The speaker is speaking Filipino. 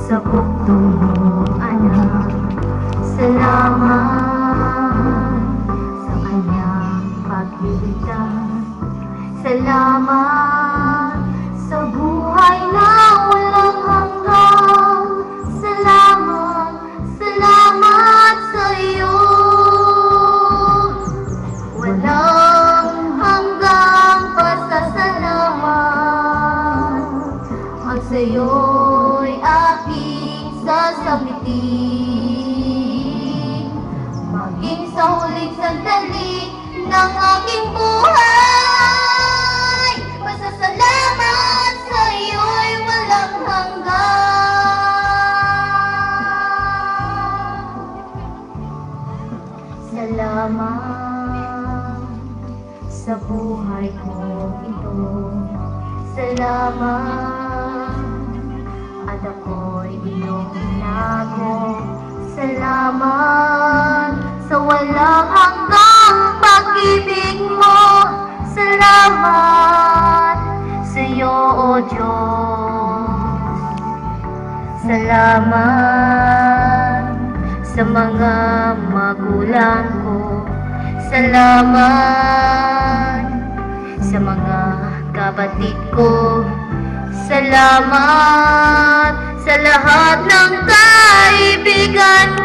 sa bugtong mo, anak. Salamat sa kanyang pagliligtas. Salamat sa buhay na walang hanggan. Salamat, salamat sa iyo. Walang hanggang pasasalamat. At sa'yo'y aking sasabitin, maging sa huling sandali ng aking buhay. Pasasalamat sa iyo'y walang hanggan. Salamat sa buhay ko ito. Salamat at ako'y iyong inago. Salamat sa walang hanggang pag-ibig mo. Salamat sa iyo, O Diyos. Salamat sa mga magulang ko. Salamat sa mga kapatid ko. Salamat sa lahat ng kaibigan ko.